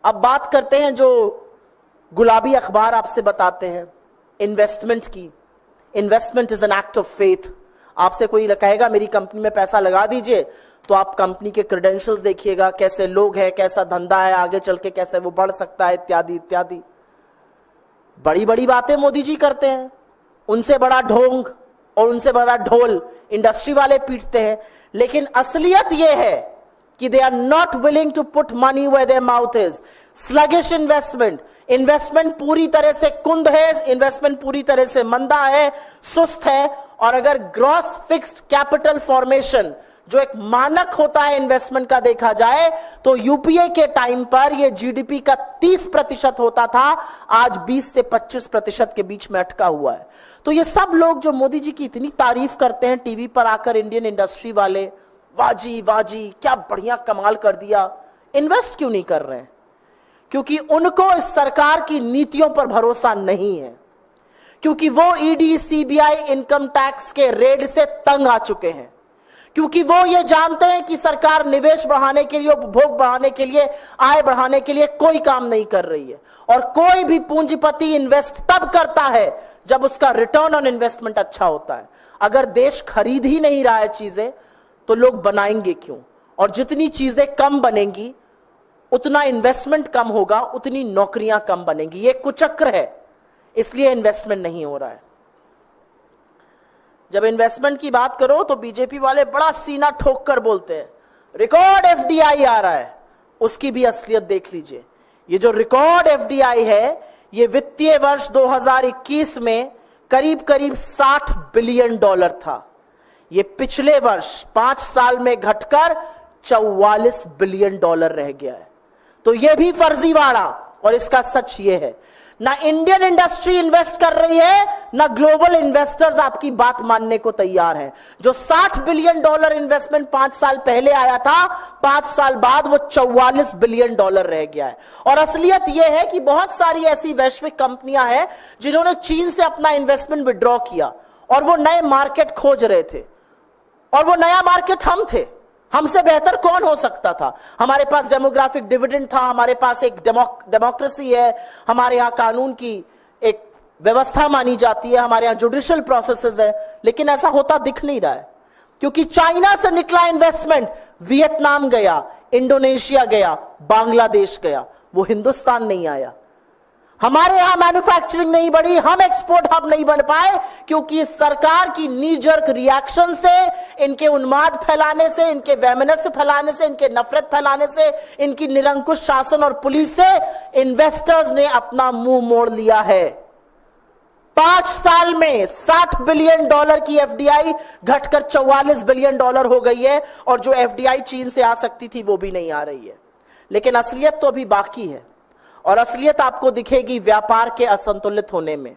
अब बात करते हैं जो गुलाबी अखबार आपसे बताते हैं इन्वेस्टमेंट की। Investment is an act of faith. आपसे कोई कहेगा मेरी कंपनी में पैसा लगा दीजिए, तो आप कंपनी के क्रेडेंशियल्स देखिएगा, कैसे लोग हैं, कैसा धंधा है, आगे चल के कैसे वो बढ़ सकता है, इत्यादि इत्यादि। बड़ी बड़ी बातें मोदी जी करते हैं, उनसे बड़ा ढोंग और उनसे बड़ा ढोल इंडस्ट्री वाले पीटते हैं। लेकिन असलियत यह है कि they are not willing to put money where their mouth is. Sluggish investment पूरी तरह से कुंद है, इन्वेस्टमेंट पूरी तरह से मंदा है, सुस्त है। और अगर ग्रॉस फिक्स्ड कैपिटल फॉर्मेशन जो एक मानक होता है इन्वेस्टमेंट का देखा जाए, तो यूपीए के टाइम पर यह जीडीपी का 30% होता था, आज 20 से 25% के बीच में अटका हुआ है। तो ये सब लोग जो मोदी जी की इतनी तारीफ करते हैं टीवी पर आकर, इंडियन इंडस्ट्री वाले, वाजी वाजी क्या बढ़िया कमाल कर दिया, इन्वेस्ट क्यों नहीं कर रहे हैं? क्योंकि उनको इस सरकार की नीतियों पर भरोसा नहीं है, क्योंकि वो ईडी सीबीआई इनकम टैक्स के रेड से तंग आ चुके हैं, क्योंकि वो ये जानते हैं कि सरकार निवेश बढ़ाने के लिए, उपभोग बढ़ाने के लिए, आय बढ़ाने के लिए कोई काम नहीं कर रही है। और कोई भी पूंजीपति इन्वेस्ट तब करता है जब उसका रिटर्न ऑन इन्वेस्टमेंट अच्छा होता है। अगर देश खरीद ही नहीं रहा है चीजें, तो लोग बनाएंगे क्यों? और जितनी चीजें कम बनेंगी उतना इन्वेस्टमेंट कम होगा, उतनी नौकरियां कम बनेंगी। ये कुचक्र है, इसलिए इन्वेस्टमेंट नहीं हो रहा है। जब इन्वेस्टमेंट की बात करो तो बीजेपी वाले बड़ा सीना ठोक कर बोलते हैं रिकॉर्ड एफडीआई आ रहा है। उसकी भी असलियत देख लीजिए। ये जो रिकॉर्ड एफडीआई है, ये वित्तीय वर्ष 2021 में करीब करीब $60 बिलियन था। ये पिछले वर्ष 5 साल में घटकर $44 बिलियन रह गया है। तो ये भी फर्जीवाड़ा। और इसका सच ये है, ना इंडियन इंडस्ट्री इन्वेस्ट कर रही है, ना ग्लोबल इन्वेस्टर्स आपकी बात मानने को तैयार हैं। जो $60 बिलियन इन्वेस्टमेंट 5 साल पहले आया था, 5 साल बाद वो $44 बिलियन रह गया है। और असलियत यह है कि बहुत सारी ऐसी वैश्विक कंपनियां हैं जिन्होंने चीन से अपना इन्वेस्टमेंट विड्रॉ किया और वो नए मार्केट खोज रहे थे। और वो नया मार्केट हम थे। हमसे बेहतर कौन हो सकता था? हमारे पास डेमोग्राफिक डिविडेंड था, हमारे पास एक डेमोक्रेसी है, हमारे यहाँ कानून की एक व्यवस्था मानी जाती है, हमारे यहाँ जुडिशियल प्रोसेसेस है। लेकिन ऐसा होता दिख नहीं रहा है, क्योंकि चाइना से निकला इन्वेस्टमेंट वियतनाम गया, इंडोनेशिया गया, बांग्लादेश गया, वो हिंदुस्तान नहीं आया। हमारे यहां मैन्युफैक्चरिंग नहीं बढ़ी, हम एक्सपोर्ट हब नहीं बन पाए, क्योंकि सरकार की नी जर्क रिएक्शन से, इनके उन्माद फैलाने से, इनके वैमनस्य फैलाने से, इनके नफरत फैलाने से, इनकी निरंकुश शासन और पुलिस से इन्वेस्टर्स ने अपना मुंह मोड़ लिया है। 5 साल में $60 बिलियन की एफडीआई घटकर $44 बिलियन हो गई है। और जो एफडीआई चीन से आ सकती थी वो भी नहीं आ रही है। लेकिन असलियत तो अभी बाकी है, और असलियत आपको दिखेगी व्यापार के असंतुलित होने में।